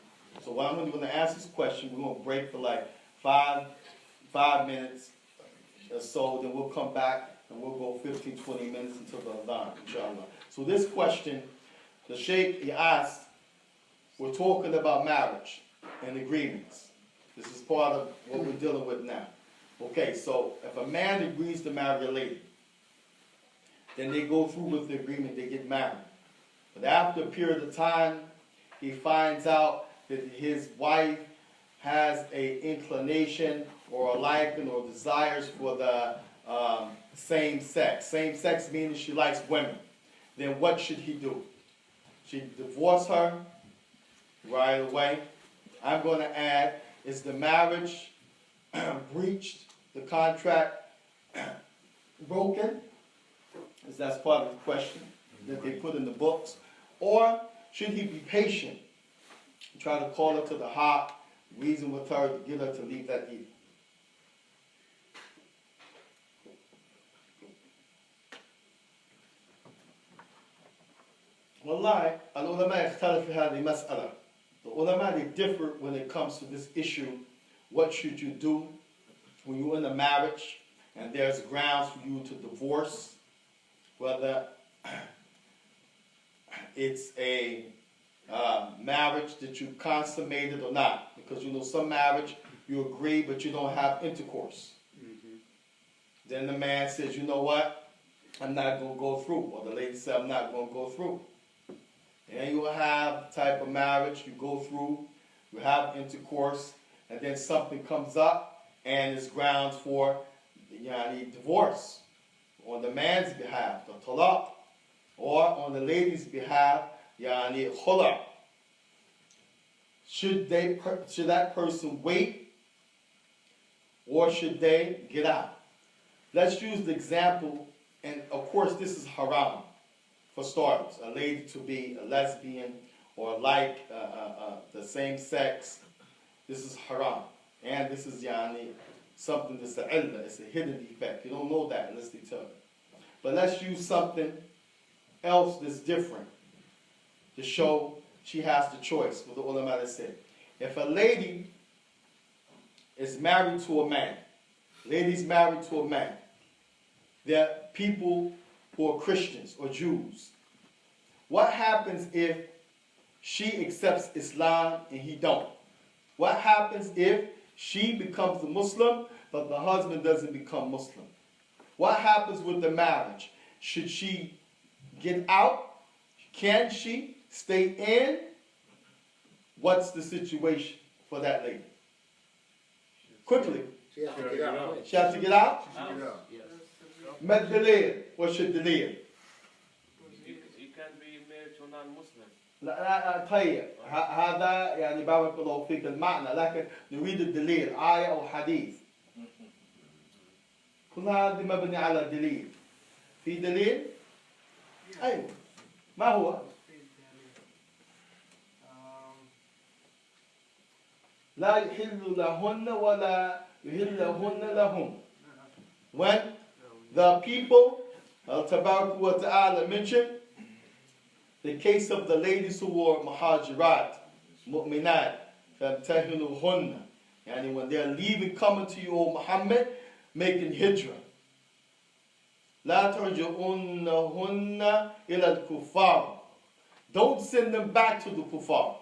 So what I'm going to answer this question, we're going to break for like five minutes or so, then we'll come back and we'll go 15, 20 minutes until the Adhan, inshallah. So this question, the Shaikh, he asked, we're talking about marriage and agreements. This is part of what we're dealing with now. Okay, so if a man agrees to marry a lady, then they go through with the agreement, they get married. But after a period of time, he finds out that his wife has an inclination or a liking or desires for the same sex. Same sex meaning she likes women. Then what should he do? Should he divorce her right away? I'm going to add, is the marriage breached, the contract broken? Is that's part of the question that they put in the books? Or should he be patient, try to call her to the heart, reason with her, to get her to leave that evil? والله العلماء يختلف في هذه المسألة. The ulama, they differ when it comes to this issue. What should you do when you're in a marriage and there's grounds for you to divorce? Whether it's a marriage that you consummated or not. Because you know some marriage, you agree, but you don't have intercourse. Then the man says, you know what? I'm not going to go through. Or the lady said, I'm not going to go through. And you will have the type of marriage you go through, you have intercourse, and then something comes up and it's grounds for divorce on the man's behalf, the talaq, or on the lady's behalf, khula. Should that person wait, or should they get out? Let's use the example, and of course this is haram. For starters, a lady to be a lesbian or like the same sex, this is haram. And this is something that's a illah, it's a hidden defect. You don't know that unless they tell you. But let's use something else that's different to show she has the choice, what the ulama said. If a lady is married to a man, lady's married to a man, there are people who are Christians or Jews. What happens if she accepts Islam and he don't? What happens if she becomes a Muslim but the husband doesn't become Muslim? What happens with the marriage? Should she get out? Can she stay in? What's the situation for that lady? Quickly. She has to get out. She has to get out? She should get out. ما الدليل؟ وش الدليل؟ You can be married to a non-Muslim. لا طيب هذا يعني بارك الله فيك المعنى، لكن نريد الدليل آية أو حديث. كل هذا مبني على دليل. في دليل؟ أيوه. ما هو؟ لا يحل لهن ولا يحلهن لهم. When the people, Tabarak wa Ta'ala mentioned the case of the ladies who were muhajirat, mu'minat, famtahinuhunna, and when they're leaving, coming to you, O Muhammad, making hijrah. La tarji'unnahunna ila al-kuffar. Don't send them back to the kuffar.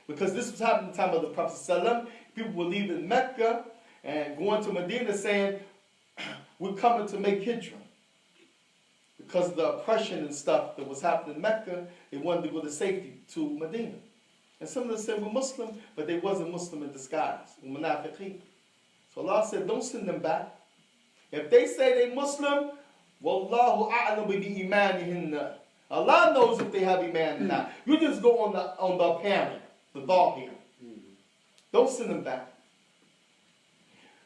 Because this was happening in the time of the Prophet ﷺ. People were leaving Mecca and going to Medina saying, we're coming to make hijrah. We're because of the oppression and stuff that was happening in Mecca, they wanted to go to safety to Medina. And some of them said we're Muslim, but they wasn't Muslim in disguise. Munafiqeen. So Allah said, don't send them back. If they say they Muslim, Wallahu a'lam bi imanihinna. Allah knows if they have iman or not. You just go on the apparent, the dhahir. Don't send them back.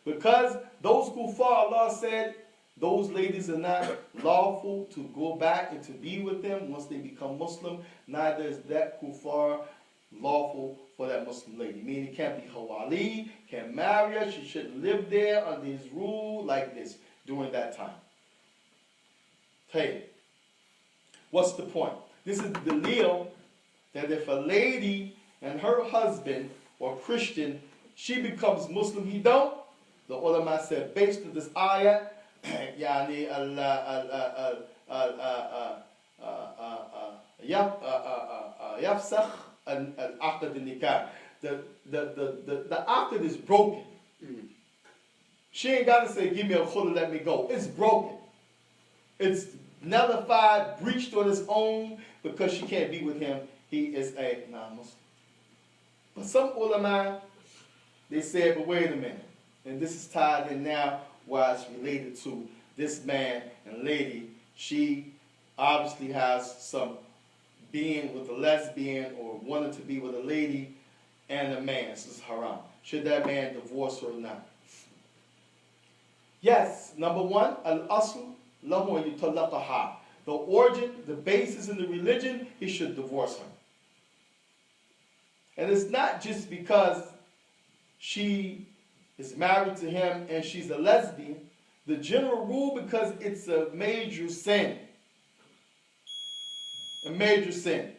Because those kuffar, Allah said, those ladies are not lawful to go back and to be with them once they become Muslim. Neither is that kuffar lawful for that Muslim lady. Meaning it can't be hawali, can't marry her, she shouldn't live there under his rule like this during that time. Hey, what's the point? This is the dalil that if a lady and her husband or Christian, she becomes Muslim, he don't. The ulama said based on this ayah, يعني يفسخ العقد النكاح. The aqd is broken. She ain't got to say, give me a khula, let me go. It's broken. It's nullified, breached on its own because she can't be with him. He is a non-Muslim. But some ulama, they said, but wait a minute. And this is tied in now why it's related to this man and lady. She obviously has some being with a lesbian or wanting to be with a lady and a man. This is haram. Should that man divorce her or not? Yes, number one, al-asl lahu an yutallaqaha. The origin, the basis in the religion, he should divorce her. And it's not just because she is married to him and she's a lesbian. The general rule, because it's a major sin. A major sin.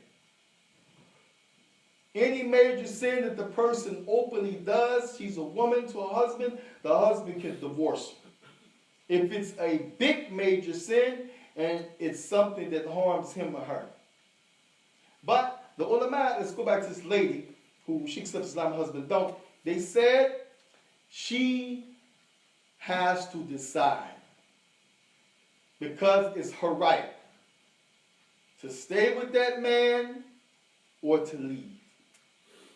Any major sin that the person openly does, she's a woman to a husband, the husband can divorce her. If it's a big major sin and it's something that harms him or her. But the ulama, let's go back to this lady who she accepts Islam, her husband don't. They said she has to decide because it's her right to stay with that man or to leave.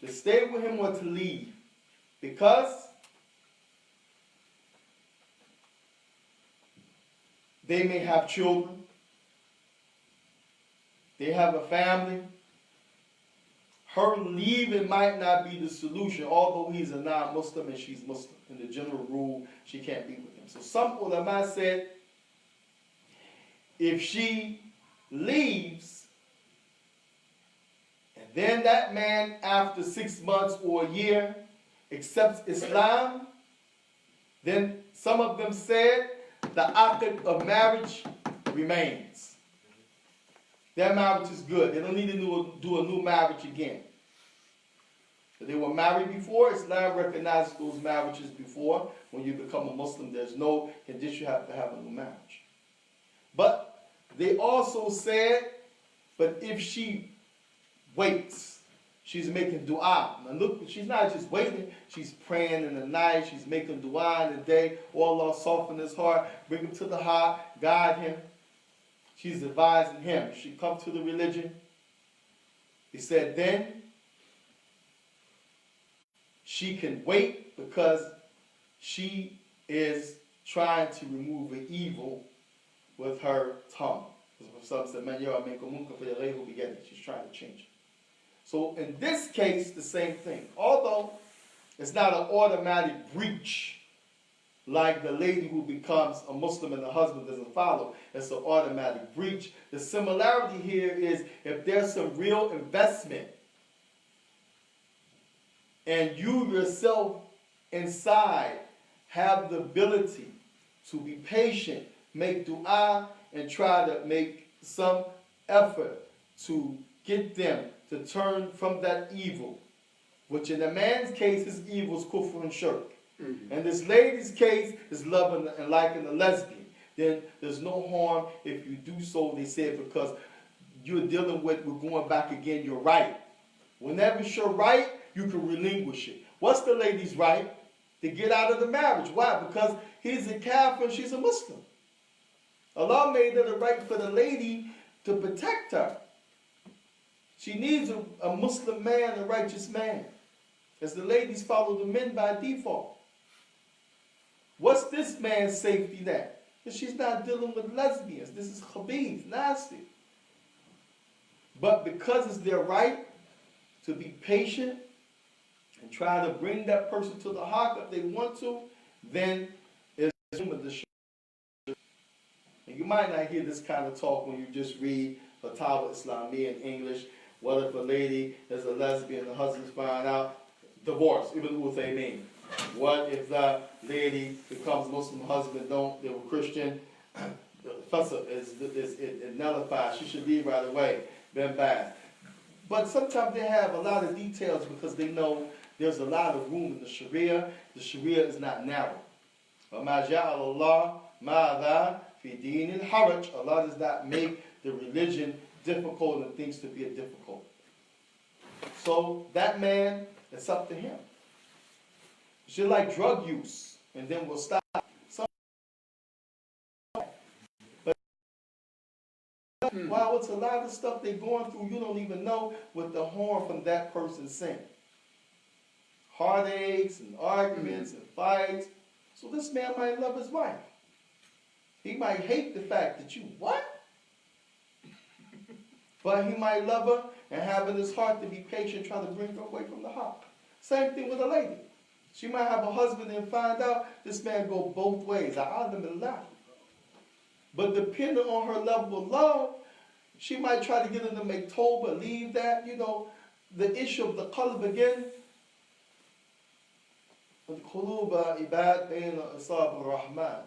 To stay with him or to leave. Because they may have children. They have a family. Her leaving might not be the solution, although he's a non-Muslim and she's Muslim. In the general rule, she can't be with him. So some ulama said, if she leaves, and then that man, after 6 months or a year, accepts Islam, then some of them said the aqd of marriage remains. Their marriage is good. They don't need to do a new marriage again. If they were married before, Islam recognizes those marriages before. When you become a Muslim, there's no condition you have to have a new marriage. But they also said, but if she waits, she's making dua. Now look, she's not just waiting, she's praying in the night, she's making dua in the day. Oh Allah, soften his heart, bring him to the heart, guide him. She's advising him. She come to the religion. He said then she can wait because she is trying to remove the evil with her tongue. Some said, man, she's trying to change it. So in this case, the same thing. Although it's not an automatic breach like the lady who becomes a Muslim and the husband doesn't follow. It's an automatic breach. The similarity here is if there's some real investment and you yourself inside have the ability to be patient, make dua, and try to make some effort to get them to turn from that evil, which in the man's case, his evil is kufr and shirk. Mm-hmm. And this lady's case is loving and liking a lesbian. Then there's no harm if you do so, they said, because you're dealing with, we're going back again, you're right. Whenever it's your right, you can relinquish it. What's the lady's right? To get out of the marriage. Why? Because he's a kafir and she's a Muslim. Allah made it a right for the lady to protect her. She needs a Muslim man, a righteous man. As the ladies follow the men by default. What's this man's safety net? Because she's not dealing with lesbians. This is khabith, nasty. But because it's their right to be patient and try to bring that person to the haqq if they want to, then it's the. And you might not hear this kind of talk when you just read Fatawa Islami in English. What if a lady is a lesbian, the husband's find out, divorce, even what they mean. What if the lady becomes Muslim, husband they were Christian, the fussa it nullified, she should leave right away, been bad. But sometimes they have a lot of details because they know there's a lot of room in the Sharia. The Sharia is not narrow. وَمَا جَعَلَ اللَّهُ مَاذَا فِي دِينِ الْحَرَجِ. Allah does not make the religion difficult and things to be difficult. So that man, it's up to him. It's just like drug use, and then we'll stop. Wow, it's a lot of stuff they're going through. You don't even know what the harm from that person saying. Heartaches and arguments and fights. So this man might love his wife. He might hate the fact that you what? But he might love her and have in his heart to be patient, trying to bring her away from the haqq. Same thing with a lady. She might have a husband and find out this man go both ways. But depending on her level of love, she might try to get him to make tawbah, leave that, the issue of the qalb again. القلوب عباد بين أصابع الرحمن.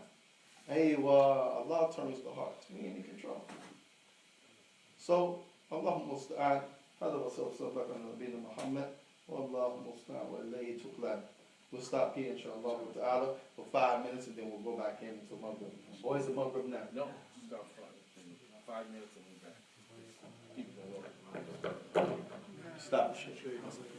Allah turns the heart. We ain't in control. So, Allahumma musta'an. هذا وصلى الله على نبينا محمد والله المستعان وإليه تقلب. We'll stop here, inshallah, for 5 minutes, and then we'll go back in until Maghrib. Or is it Maghrib now? No, stop 5 minutes and we're back. Keep it going. Stop, Shaykh.